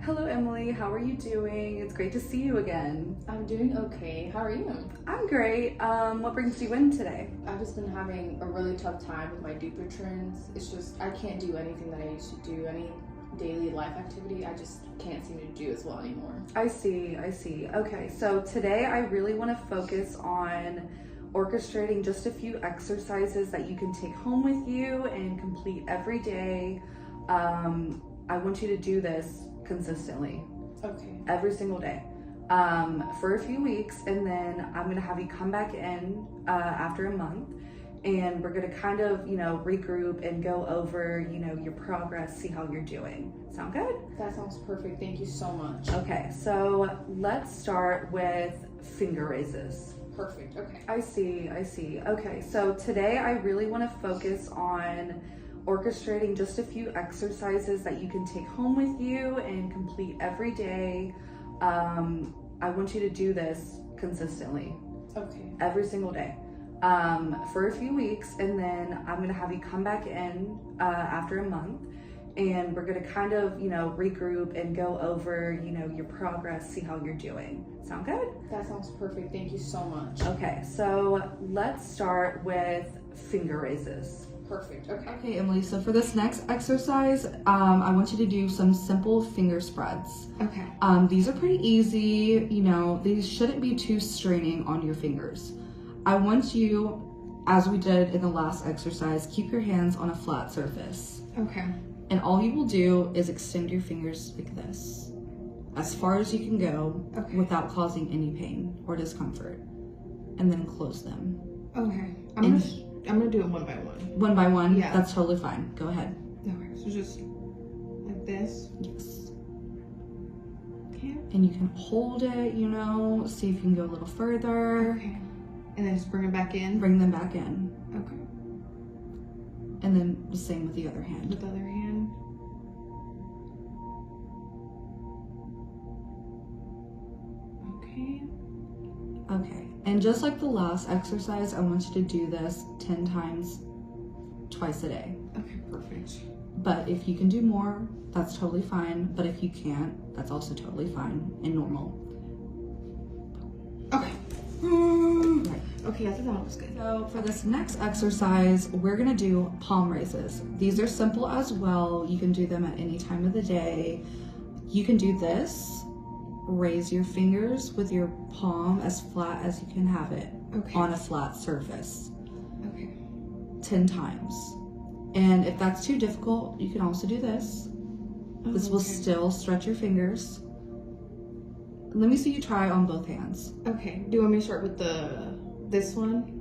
Hello, Emily. How are you doing? It's great to see you again. I'm doing okay. How are you? I'm great. What brings you in today? I've just been having a really tough time with my Dupuytren's. It's just, I can't do anything that I used to do. Any daily life activity, I just can't seem to do as well anymore. I see. Okay, so today I really want to focus on orchestrating just a few exercises that you can take home with you and complete every day. I want you to do this consistently. Okay. Every single day. For a few weeks, and then I'm gonna have you come back in after a month, and we're gonna kind of, regroup and go over, your progress, see how you're doing. Sound good? That sounds perfect. Thank you so much. Okay, so let's start with finger raises. Perfect. Okay. I see. Okay, so today I really want to focus on orchestrating just a few exercises that you can take home with you and complete every day. I want you to do this consistently. Okay. Every single day. For a few weeks, and then I'm gonna have you come back in after a month, and we're gonna kind of, regroup and go over, your progress, see how you're doing. Sound good? That sounds perfect. Thank you so much. Okay, so let's start with finger raises. Perfect. Okay. Okay, Emily, so for this next exercise, I want you to do some simple finger spreads. Okay. These are pretty easy, these shouldn't be too straining on your fingers. I want you, as we did in the last exercise, keep your hands on a flat surface. Okay. And all you will do is extend your fingers like this, as far as you can go, without causing any pain or discomfort. And then close them. Okay. I'm gonna do it one by one. One by one? Yeah. That's totally fine. Go ahead. Okay. So just like this. Yes. Okay. And you can hold it, see if you can go a little further. Okay. And then just bring it back in. Bring them back in. Okay. And then the same with the other hand. With the other hand. Okay. Okay. And just like the last exercise, I want you to do this 10 times, twice a day. Okay, perfect. But if you can do more, that's totally fine. But if you can't, that's also totally fine and normal. Okay. Right. Okay, I thought that was good. So for this next exercise, we're gonna do palm raises. These are simple as well. You can do them at any time of the day. You can do this. Raise your fingers with your palm as flat as you can have it on a flat surface. Okay. 10 times. And if that's too difficult, you can also do this. This will still stretch your fingers. Let me see you try on both hands. Okay. Do you want me to start with this one?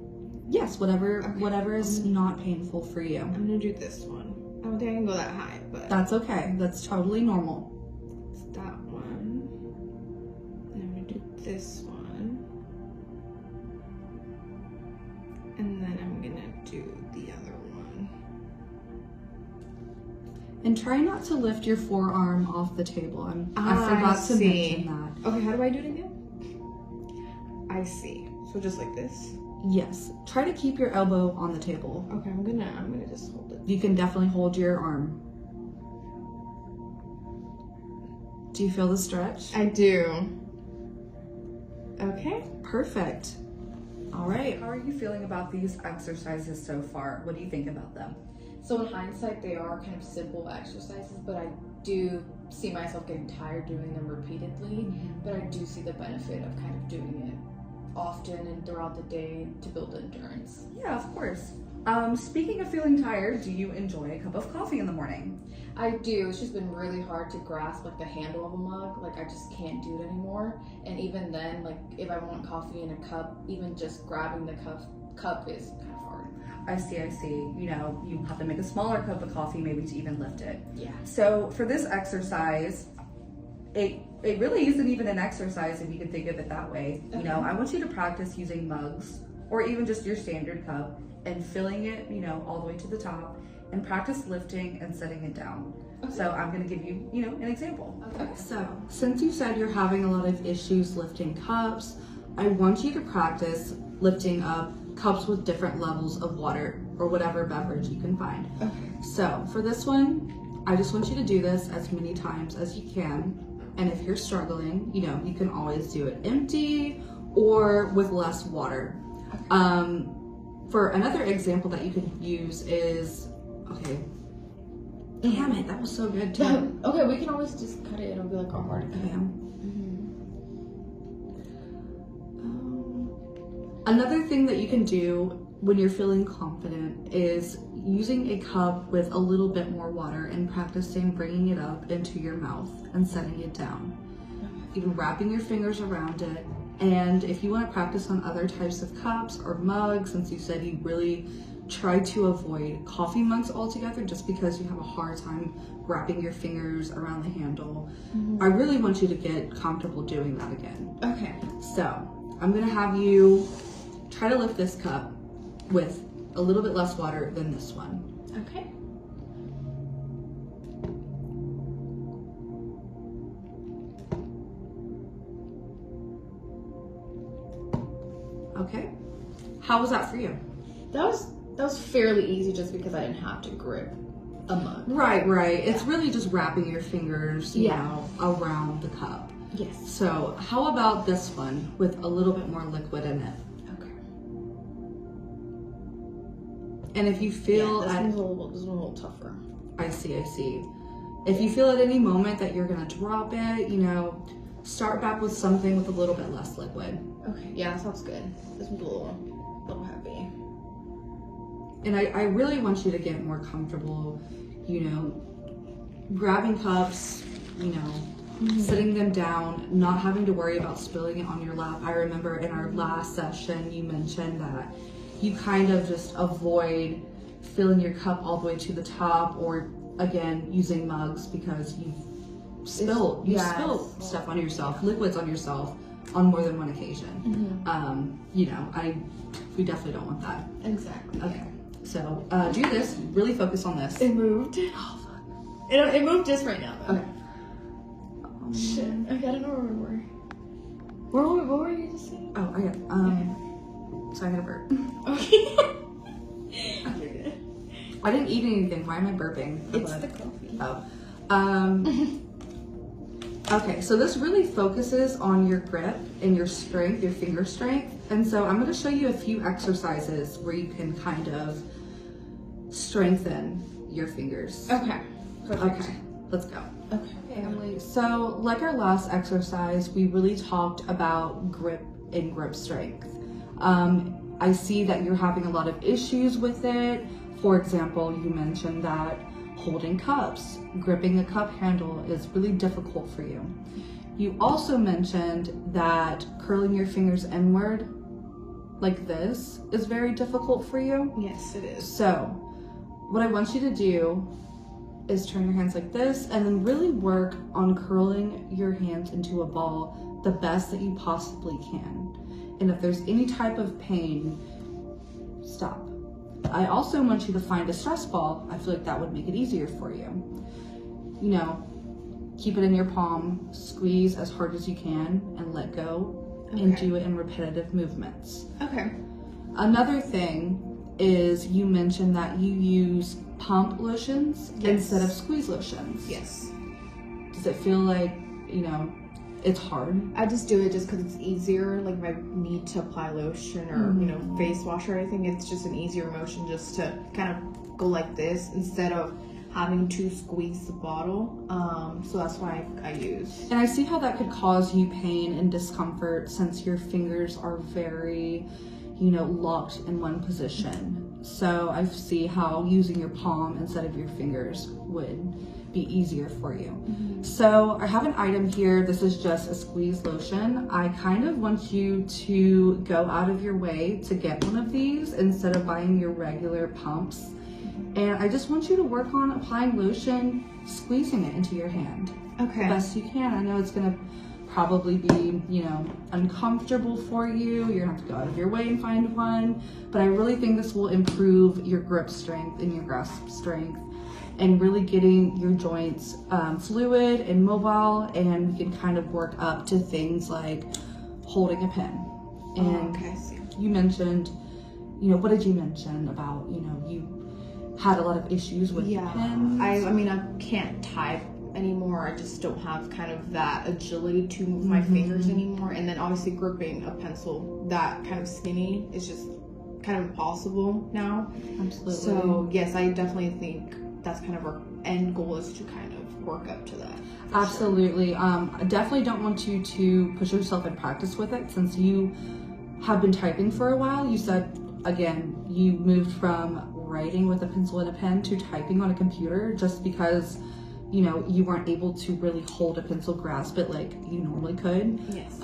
Yes, whatever is not painful for you. I'm gonna do this one. I don't think I can go that high, but That's okay. That's totally normal. it's that one. Then I'm gonna do this one. And then I'm gonna do the other one. And try not to lift your forearm off the table. I forgot to mention that. Okay, how do I do it again? I see. So just like this? Yes. Try to keep your elbow on the table. Okay, I'm gonna just hold it. You can definitely hold your arm. Do you feel the stretch? I do. Okay. Perfect. All right. How are you feeling about these exercises so far? What do you think about them? So in hindsight, they are kind of simple exercises, but I do see myself getting tired doing them repeatedly. But I do see the benefit of kind of doing it often and throughout the day to build endurance. Yeah, of course. Speaking of feeling tired, do you enjoy a cup of coffee in the morning? I do. It's just been really hard to grasp like the handle of a mug. Like I just can't do it anymore. And even then, like if I want coffee in a cup, even just grabbing the cup is kind of hard. I see. You have to make a smaller cup of coffee maybe to even lift it. Yeah. So for this exercise, it really isn't even an exercise if you can think of it that way. Okay. I want you to practice using mugs or even just your standard cup and filling it, all the way to the top, and practice lifting and setting it down. Okay. So I'm going to give you, an example. Okay. So since you said you're having a lot of issues lifting cups, I want you to practice lifting up cups with different levels of water or whatever beverage you can find. Okay. So for this one, I just want you to do this as many times as you can. And if you're struggling, you know, you can always do it empty or with less water. For another example that you could use is, okay, damn it, that was so good too. Okay, we can always just cut it. It'll be like all hard. Okay. Another thing that you can do when you're feeling confident is using a cup with a little bit more water and practicing bringing it up into your mouth and setting it down. Even wrapping your fingers around it. And if you want to practice on other types of cups or mugs, since you said you really try to avoid coffee mugs altogether just because you have a hard time wrapping your fingers around the handle, I really want you to get comfortable doing that again. Okay. So I'm gonna have you try to lift this cup with a little bit less water than this one. Okay. Okay. How was that for you? That was fairly easy just because I didn't have to grip a mug. Right. It's really just wrapping your fingers, you Yeah. know, around the cup. Yes. So how about this one with a little bit more liquid in it? Okay. And if you feel this one's a little tougher. I see. If you feel at any moment that you're gonna drop it, you know, start back with something with a little bit less liquid. Okay. Yeah, that sounds good. This one's a little heavy. And I really want you to get more comfortable, you know, grabbing cups, you know, sitting them down, not having to worry about spilling it on your lap. I remember in our last session, you mentioned that you kind of just avoid filling your cup all the way to the top, or again, using mugs because you spill stuff on yourself, liquids on yourself on more than one occasion. You know, we definitely don't want that. Exactly. Okay. So do this, really focus on this. It moved. Oh, fuck. It moved just right now, though. Okay. Shit. Okay, I don't know where we were. What were you just saying? Oh, I got so I got a burp. Okay. You're good. I didn't eat anything. Why am I burping? It's the coffee. Oh. Okay, so this really focuses on your grip and your strength, your finger strength. And so I'm going to show you a few exercises where you can kind of strengthen your fingers. Okay. Perfect. Okay, let's go. Okay. Emily, so like our last exercise, we really talked about grip and grip strength. I see that you're having a lot of issues with it. For example, you mentioned that holding cups, gripping a cup handle is really difficult for you. You also mentioned that curling your fingers inward like this is very difficult for you. Yes, it is. So what I want you to do is turn your hands like this and then really work on curling your hands into a ball the best that you possibly can. And if there's any type of pain, stop. I also want you to find a stress ball. I feel like that would make it easier for you. You know, keep it in your palm, squeeze as hard as you can and let go, and do it in repetitive movements. Okay. Another thing is you mentioned that you use pump lotions instead of squeeze lotions. Yes. Does it feel like, you know, it's hard? I just do it just because it's easier. Like if I need to apply lotion or you know face wash or anything, it's just an easier motion just to kind of go like this instead of having to squeeze the bottle. So that's why I use. And I see how that could cause you pain and discomfort since your fingers are very, you know, locked in one position. So I see how using your palm instead of your fingers would be easier for you. So I have an item here. This is just a squeeze lotion. I kind of want you to go out of your way to get one of these instead of buying your regular pumps. And I just want you to work on applying lotion, squeezing it into your hand Okay. the best you can. I know it's gonna probably be, you know, uncomfortable for you. You're gonna have to go out of your way and find one, but I really think this will improve your grip strength and your grasp strength and really getting your joints fluid and mobile, and you can kind of work up to things like holding a pen. And Okay. I see. you mentioned, you know, what did you mention about, you know, you had a lot of issues with Yeah. pens? I mean I can't type anymore. I just don't have kind of that agility to move my fingers anymore. And then obviously gripping a pencil that kind of skinny is just kind of impossible now. Absolutely. So yes, I definitely think that's kind of our end goal, is to kind of work up to that. Absolutely. I definitely don't want you to push yourself in practice with it, since you have been typing for a while. You said, again, you moved from writing with a pencil and a pen to typing on a computer just because, you know, you weren't able to really hold a pencil, grasp it like you normally could. Yes.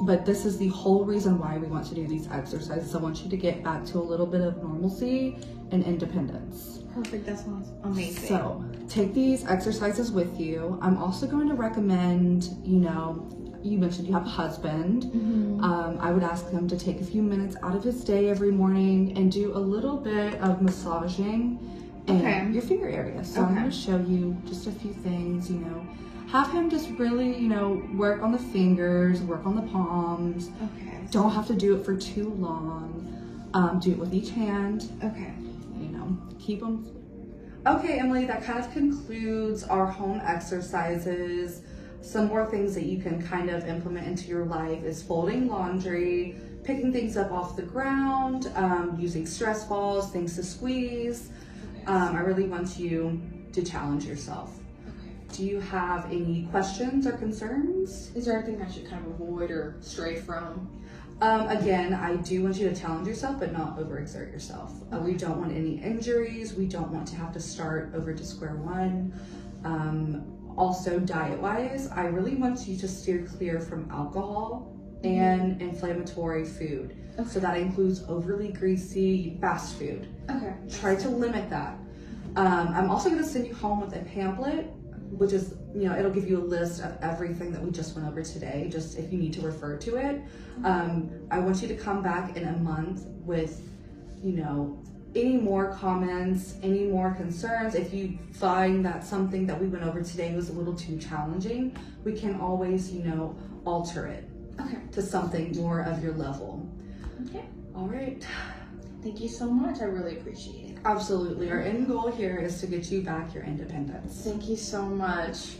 But this is the whole reason why we want to do these exercises. I want you to get back to a little bit of normalcy and independence. Perfect. That sounds amazing. So take these exercises with you. I'm also going to recommend, you know, you mentioned you have a husband. I would ask him to take a few minutes out of his day every morning and do a little bit of massaging in your finger area. So I'm going to show you just a few things, you know. Have him just really, you know, work on the fingers, work on the palms. Don't have to do it for too long. Do it with each hand. You know, keep them. Okay, Emily, that kind of concludes our home exercises. Some more things that you can kind of implement into your life is folding laundry, picking things up off the ground, using stress balls, things to squeeze. I really want you to challenge yourself. Do you have any questions or concerns? Is there anything I should kind of avoid or stray from? Again, I do want you to challenge yourself, but not overexert yourself. We don't want any injuries. We don't want to have to start over to square one. Also, diet-wise, I really want you to steer clear from alcohol and inflammatory food. So that includes overly greasy fast food. Try to limit that. I'm also going to send you home with a pamphlet, which is, you know, it'll give you a list of everything that we just went over today, just if you need to refer to it. I want you to come back in a month with, you know, any more comments, any more concerns. If you find that something that we went over today was a little too challenging, we can always, you know, alter it to something more of your level. All right. Thank you so much. I really appreciate it. Absolutely. Our end goal here is to get you back your independence. Thank you so much.